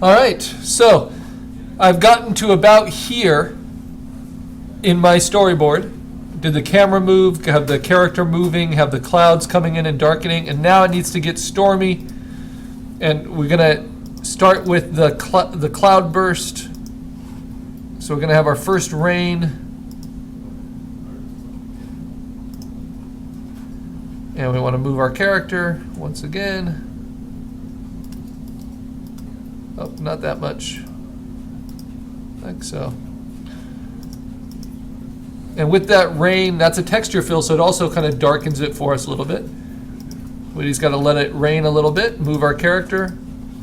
All right, so I've gotten to about here in my storyboard. Did the camera move, have the character moving, have the clouds coming in and darkening, and now it needs to get stormy. And we're gonna start with the cloud burst. So we're gonna have our first rain. And we want to move our character once again. Oh, not that much. I think so. And with that rain, that's a texture fill, so it also kind of darkens it for us a little bit. We just got to let it rain a little bit, move our character,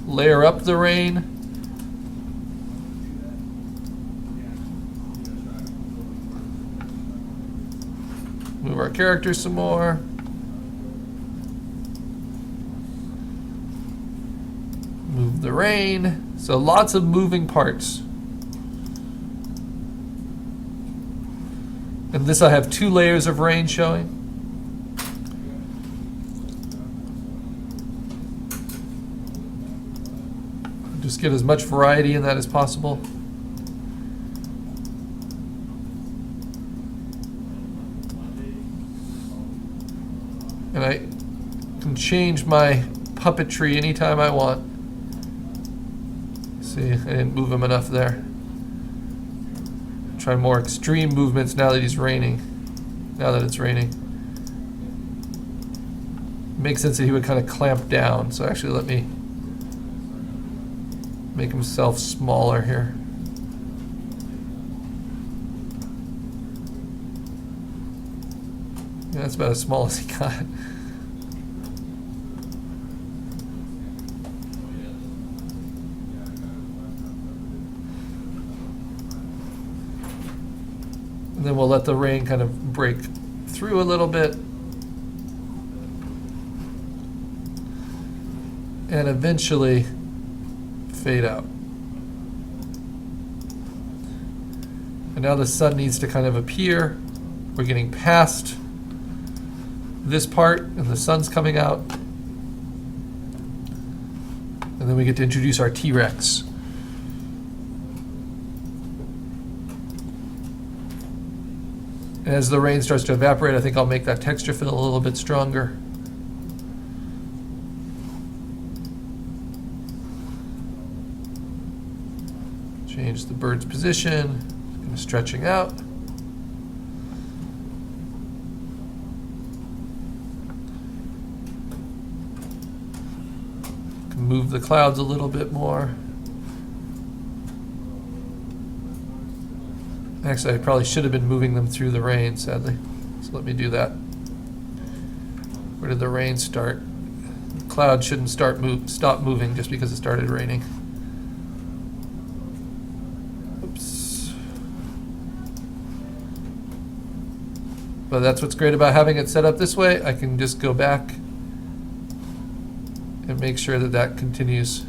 layer up the rain. Move our character some more. Move the rain. So lots of moving parts. And this I have 2 layers of rain showing. Just get as much variety in that as possible. And I can change my puppetry anytime I want. See, I didn't move him enough there. Try more extreme movements now that he's raining. Now that it's raining. Makes sense that he would kind of clamp down. So actually let me make himself smaller here. Yeah, that's about as small as he got. And then we'll let the rain kind of break through a little bit. And eventually fade out. And now the sun needs to kind of appear. We're getting past this part and the sun's coming out. And then we get to introduce our T-Rex. As the rain starts to evaporate, I think I'll make that texture fill a little bit stronger. Change the bird's position, kind of stretching out. Can move the clouds a little bit more. Actually, I probably should have been moving them through the rain, sadly. So let me do that. Where did the rain start? The cloud shouldn't stop moving just because it started raining. Oops. But that's what's great about having it set up this way. I can just go back and make sure that that continues.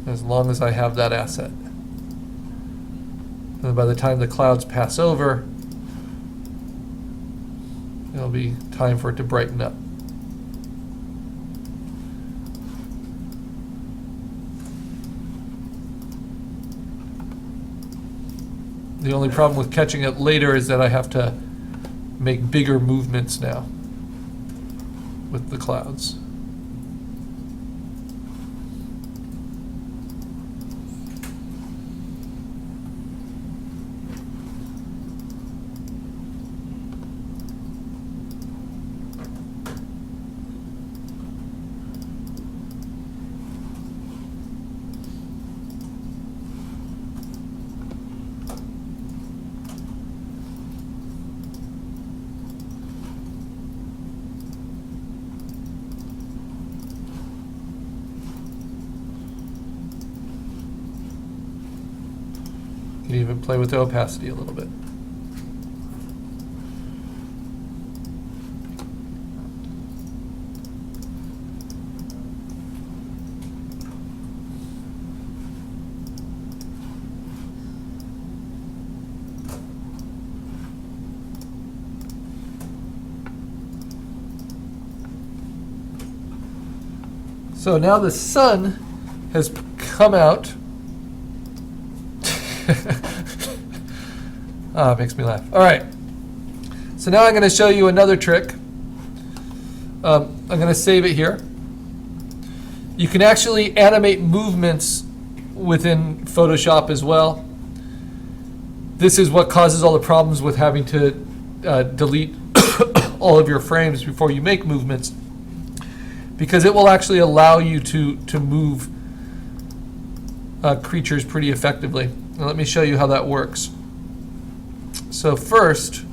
As long as I have that asset. And by the time the clouds pass over, it'll be time for it to brighten up. The only problem with catching it later is that I have to make bigger movements now with the clouds. You can even play with the opacity a little bit. So now the sun has come out. Ah, it makes me laugh. All right. So now I'm going to show you another trick. I'm going to save it here. You can actually animate movements within Photoshop as well. This is what causes all the problems with having to delete all of your frames before you make movements, because it will actually allow you to move creatures pretty effectively. Now let me show you how that works. So first,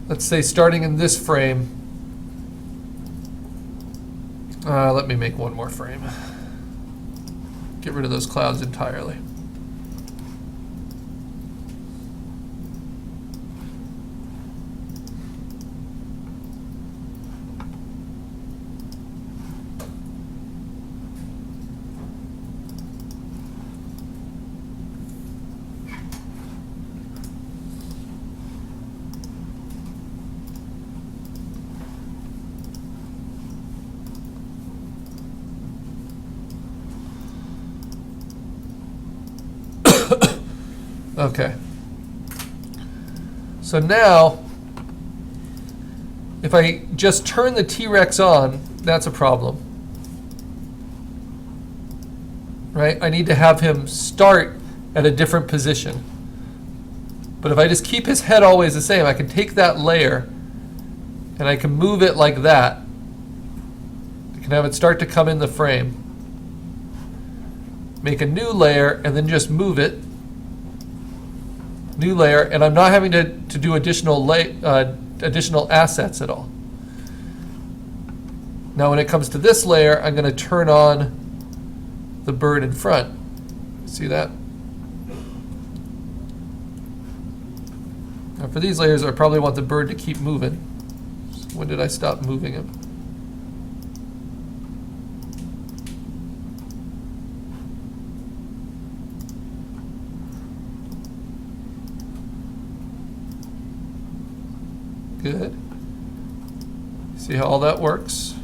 let's say starting in this frame, let me make one more frame. Get rid of those clouds entirely. Okay. So now, if I just turn the T-Rex on, that's a problem. Right? I need to have him start at a different position. But if I just keep his head always the same, I can take that layer and I can move it like that. I can have it start to come in the frame. Make a new layer and then just move it. New layer, and I'm not having to do additional assets at all. Now when it comes to this layer, I'm going to turn on the bird in front. See that? Now for these layers, I probably want the bird to keep moving. So when did I stop moving him? Good. See how all that works?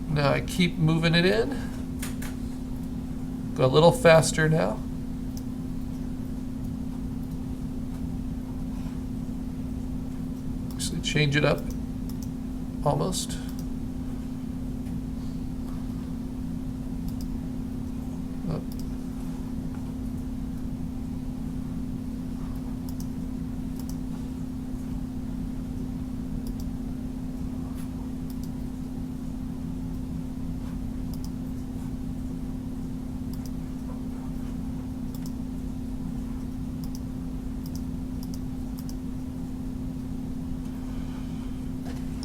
Now I keep moving it in. Go a little faster now. Actually change it up almost.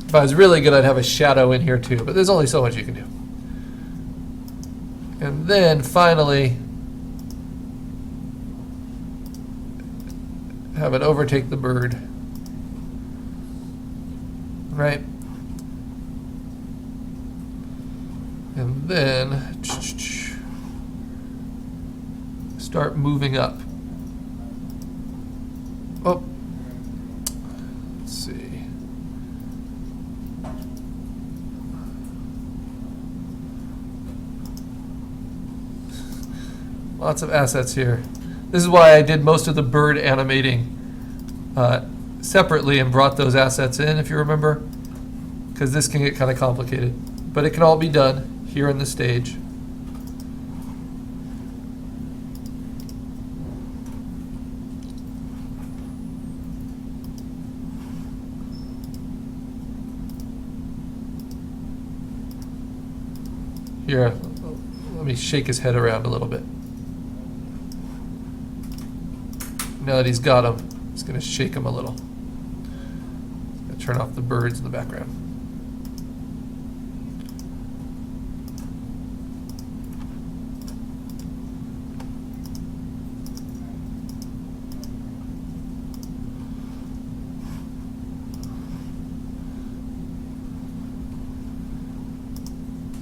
If I was really good, I'd have a shadow in here too, but there's only so much you can do. And then finally, have it overtake the bird. Right? And then start moving up. Oh, let's see. Lots of assets here. This is why I did most of the bird animating separately and brought those assets in, if you remember, because this can get kind of complicated. But it can all be done here in the stage. Here, let me shake his head around a little bit. Now that he's got him, it's going to shake him a little. Turn off the birds in the background.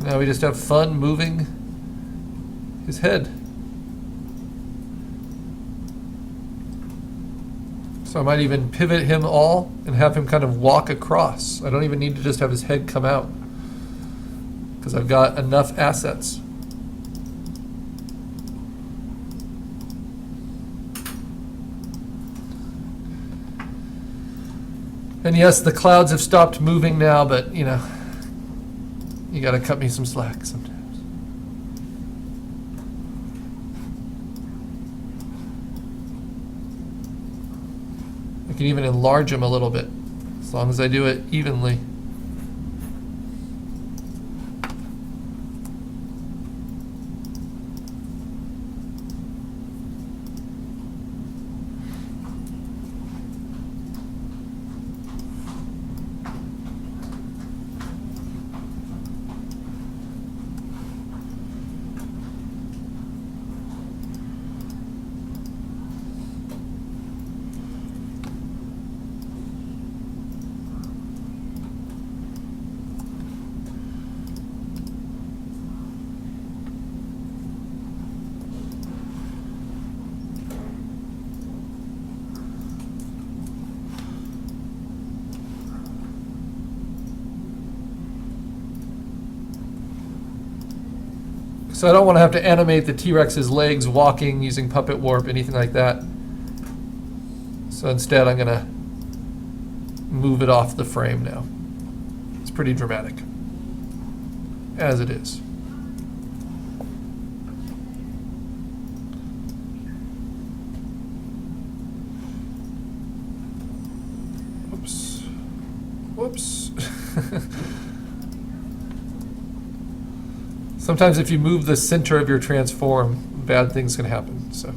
Now we just have fun moving his head. So I might even pivot him all and have him kind of walk across. I don't even need to just have his head come out because I've got enough assets. And yes, the clouds have stopped moving now, but you know, you gotta cut me some slack sometimes. I can even enlarge them a little bit, as long as I do it evenly. So I don't want to have to animate the T-Rex's legs walking using puppet warp, anything like that. So instead I'm going to move it off the frame now. It's pretty dramatic, as it is. Whoops. Whoops. Sometimes if you move the center of your transform, bad things can happen. So.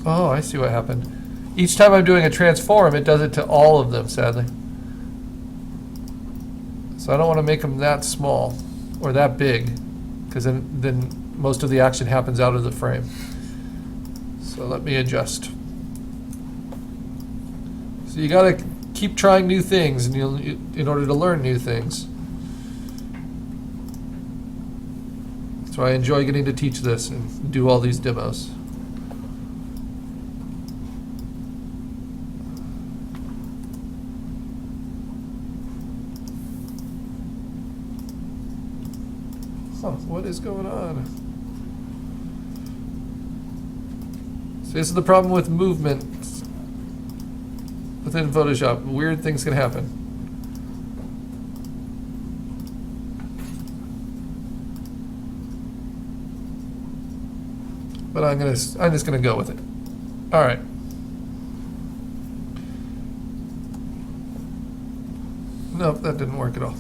Oh, I see what happened. Each time I'm doing a transform, it does it to all of them, sadly. So I don't want to make them that small or that big, because then most of the action happens out of the frame. So let me adjust. So you got to keep trying new things in order to learn new things. That's why I enjoy getting to teach this and do all these demos. What is going on? So this is the problem with movement within Photoshop. Weird things can happen. But I'm just gonna go with it. All right. Nope, that didn't work at all.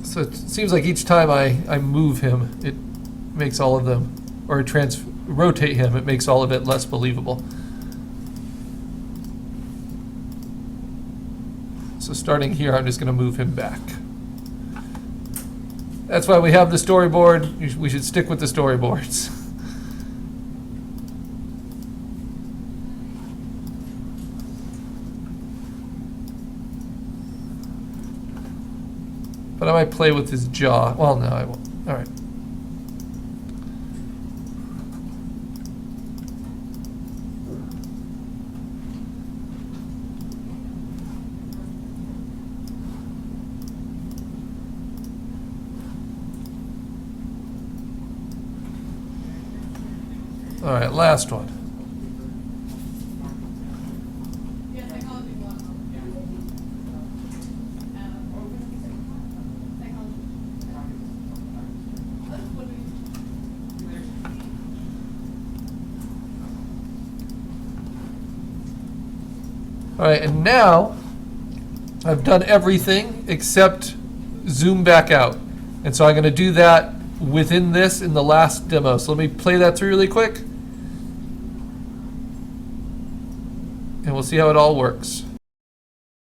So it seems like each time I move him, it makes all of them, or rotate him, it makes all of it less believable. So starting here, I'm just going to move him back. That's why we have the storyboard. We should stick with the storyboards. But I might play with his jaw. Well, no, I won't. All right. All right, last one. All right, and now I've done everything except zoom back out. And so I'm going to do that within this in the last demo. So let me play that through really quick. And we'll see how it all works.